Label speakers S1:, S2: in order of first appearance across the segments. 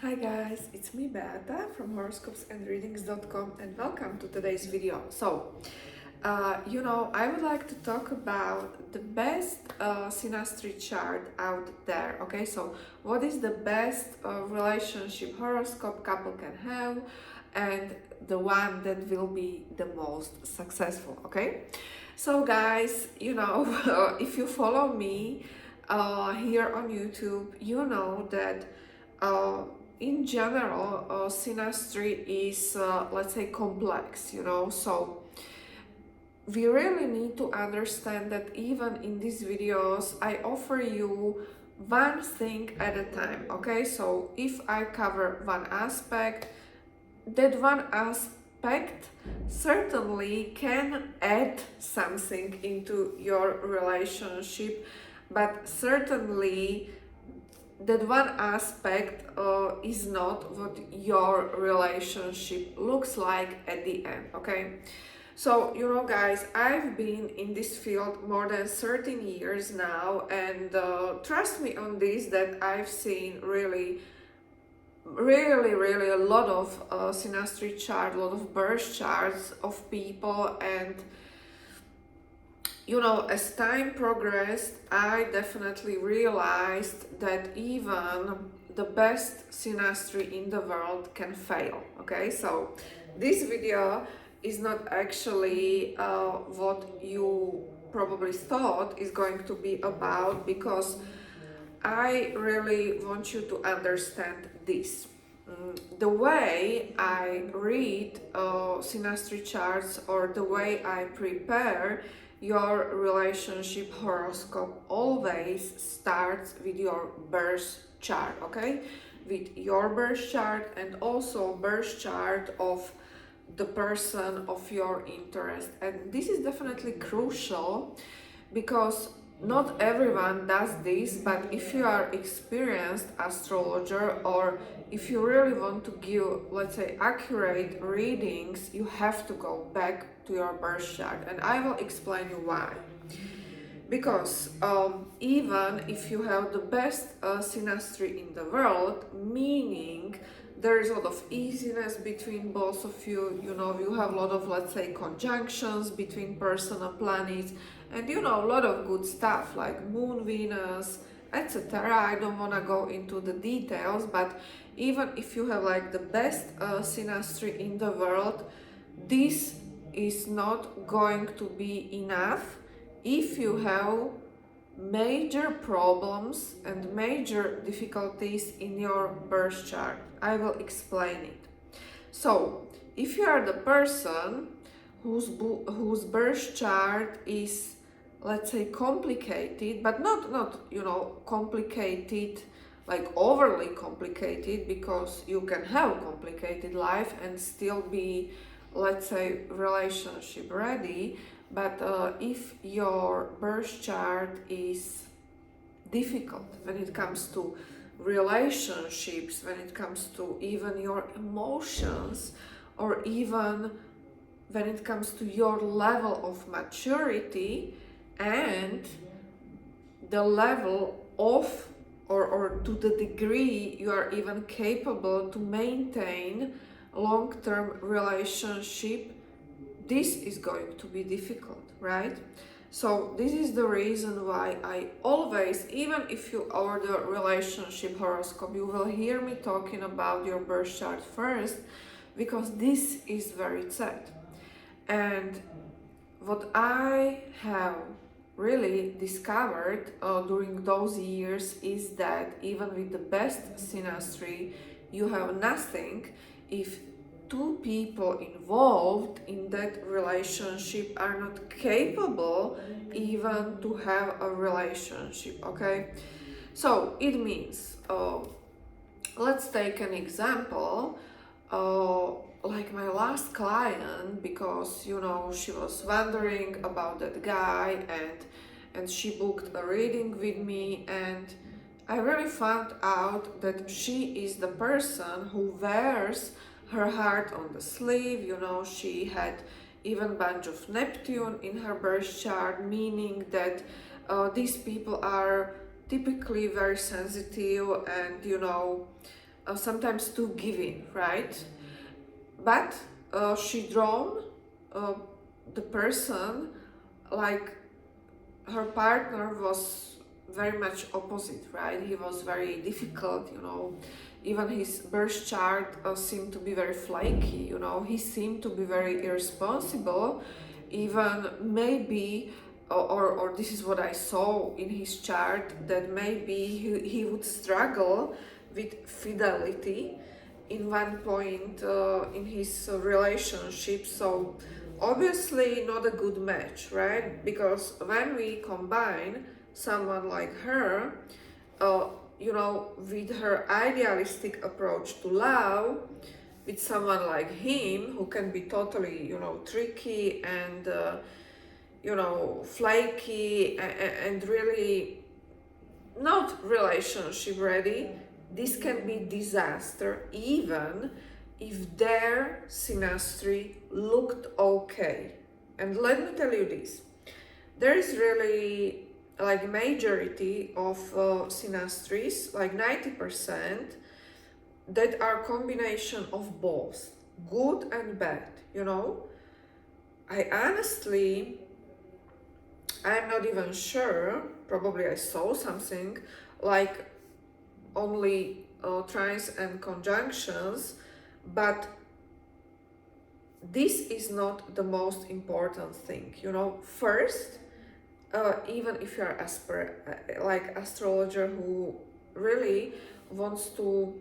S1: Hi guys, it's me Beata from horoscopes and and welcome to today's video. I would like to talk about the best Synastry chart out there. Okay, so what is the best relationship horoscope couple can have and the one that will be the most successful. Okay, so guys, if you follow me here on YouTube, you know that uh, in general, synastry is, let's say, complex, so we really need to understand that even in these videos, I offer you one thing at a time, okay? So if I cover one aspect, that one aspect certainly can add something into your relationship, but certainly that one aspect is not what your relationship looks like at the end. Okay, so guys, I've been in this field more than 13 years now, and trust me on this, that I've seen really a lot of synastry chart, a lot of birth charts of people. And as time progressed, I definitely realized that even the best synastry in the world can fail. Okay, so this video is not actually what you probably thought is going to be about, because I really want you to understand this. The way I read synastry charts, or the way I prepare your relationship horoscope, always starts with your birth chart, okay? With your birth chart and also birth chart of the person of your interest. And this is definitely crucial because not everyone does this, but if you are experienced astrologer, or if you really want to give, let's say, accurate readings, you have to go back to your birth chart, and I will explain you why. Because even if you have the best synastry in the world, meaning there is a lot of easiness between both of you, you have a lot of, let's say, conjunctions between personal planets, and a lot of good stuff like moon, Venus, etc. I don't want to go into the details, but even if you have like the best synastry in the world, this is not going to be enough if you have major problems and major difficulties in your birth chart. I will explain it. So, if you are the person whose birth chart is, let's say, complicated, but not complicated, like overly complicated, because you can have complicated life and still be, let's say, relationship ready. But if your birth chart is difficult when it comes to relationships, when it comes to even your emotions, or even when it comes to your level of maturity and the level of, or to the degree you are even capable to maintain long-term relationship, this is going to be difficult, right? So this is the reason why I always, even if you order relationship horoscope, you will hear me talking about your birth chart first, because this is very sad. And what I have really discovered during those years is that even with the best synastry, you have nothing if two people involved in that relationship are not capable even to have a relationship. Okay, so it means, let's take an example, like my last client, because she was wondering about that guy, and she booked a reading with me, and I really found out that she is the person who wears her heart on the sleeve. She had even bunch of Neptune in her birth chart, meaning that these people are typically very sensitive, and sometimes too giving, right? But she drawn uh, the person like her partner was very much opposite, right? He was very difficult, you know. Even his birth chart seemed to be very flaky, you know. He seemed to be very irresponsible, even maybe, or this is what I saw in his chart, that maybe he would struggle with fidelity in one point in his relationship. So obviously not a good match, right? Because when we combine someone like her, uh, you know, with her idealistic approach to love, with someone like him who can be totally, you know, tricky and you know, flaky and really not relationship ready, this can be disaster even if their synastry looked okay. And let me tell you this, there is really like majority of synastries, like 90%, that are combination of both good and bad, you know. I honestly, I'm not even sure, probably I saw something like only trines and conjunctions, but this is not the most important thing, you know. First, even if you're like astrologer who really wants to,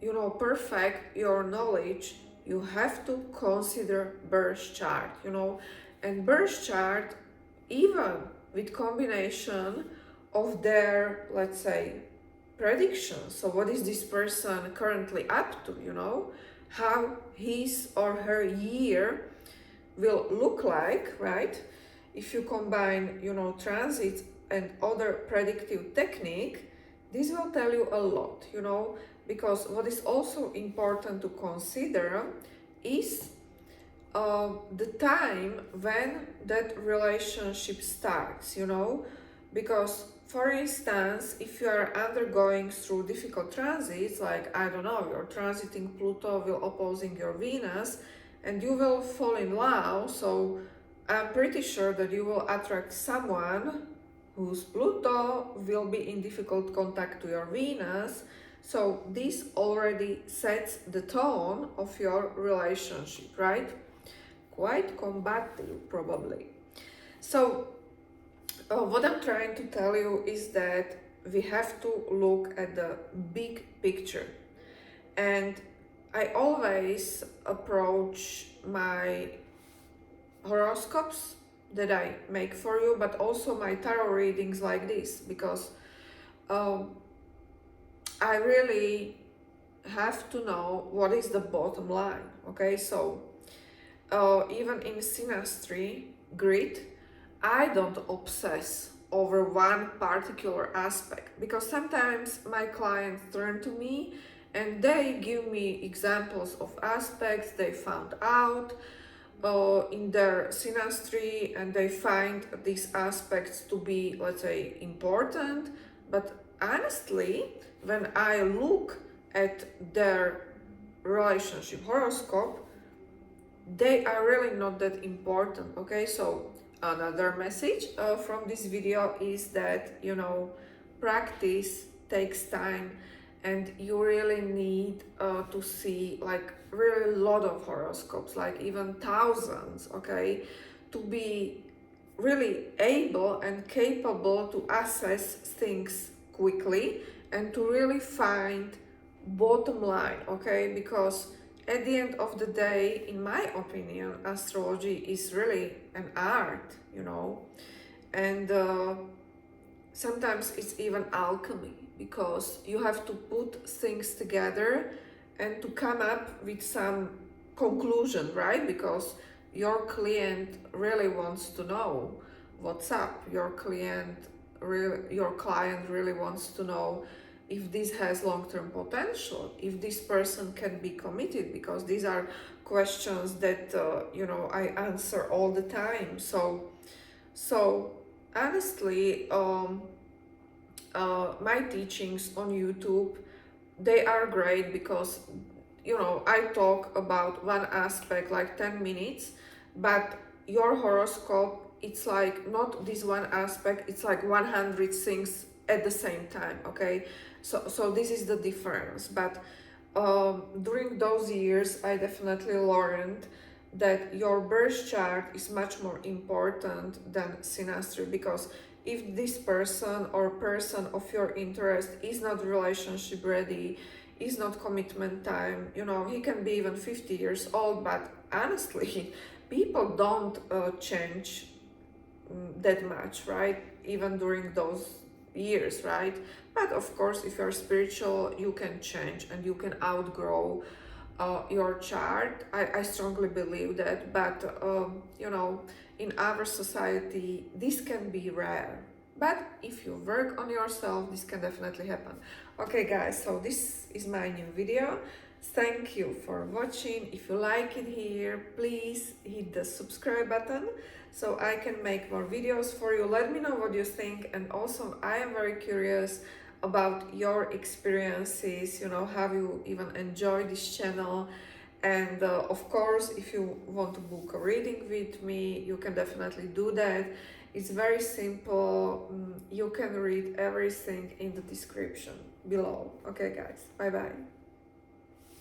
S1: you know, perfect your knowledge, you have to consider birth chart, you know. And birth chart, even with combination of their, let's say, predictions, so what is this person currently up to, you know, how his or her year will look like, right? If you combine, you know, transits and other predictive technique, this will tell you a lot, you know. Because what is also important to consider is the time when that relationship starts, you know. Because for instance, if you are undergoing through difficult transits, like I don't know, you're transiting Pluto will opposing your Venus, and you will fall in love, so I'm pretty sure that you will attract someone whose Pluto will be in difficult contact to your Venus. So this already sets the tone of your relationship, right? Quite combative, probably. So what I'm trying to tell you is that we have to look at the big picture. And I always approach my horoscopes that I make for you, but also my tarot readings like this, because I really have to know what is the bottom line. Okay, so even in synastry grid, I don't obsess over one particular aspect, because sometimes my clients turn to me and they give me examples of aspects they found out in their synastry, and they find these aspects to be, let's say, important. But honestly, when I look at their relationship horoscope, they are really not that important. Okay, so another message from this video is that, you know, practice takes time, and you really need to see like really a lot of horoscopes, like even thousands, okay, to be really able and capable to assess things quickly and to really find bottom line, okay. Because at the end of the day, in my opinion, astrology is really an art, you know. And sometimes it's even alchemy, because you have to put things together and to come up with some conclusion, right? Because your client really wants to know what's up. Your client really wants to know if this has long-term potential, if this person can be committed, because these are questions that you know, I answer all the time. So honestly, my teachings on YouTube they are great because, you know, I talk about one aspect like 10 minutes, but your horoscope, it's like not this one aspect, it's like 100 things at the same time, okay? So this is the difference. But during those years, I definitely learned that your birth chart is much more important than synastry, because if this person or person of your interest is not relationship ready, is not commitment time, you know, he can be even 50 years old, but honestly, people don't change that much, right? Even during those years, right? But of course, if you're spiritual, you can change and you can outgrow your chart. I strongly believe that, but you know, in our society, this can be rare. But if you work on yourself, this can definitely happen. Okay, guys, so this is my new video. Thank you for watching. If you like it here, please hit the subscribe button so I can make more videos for you. Let me know what you think, and also I am very curious about your experiences, you know, have you even enjoyed this channel? And of course, if you want to book a reading with me, you can definitely do that. It's very simple. You can read everything in the description below. Okay, guys, bye bye.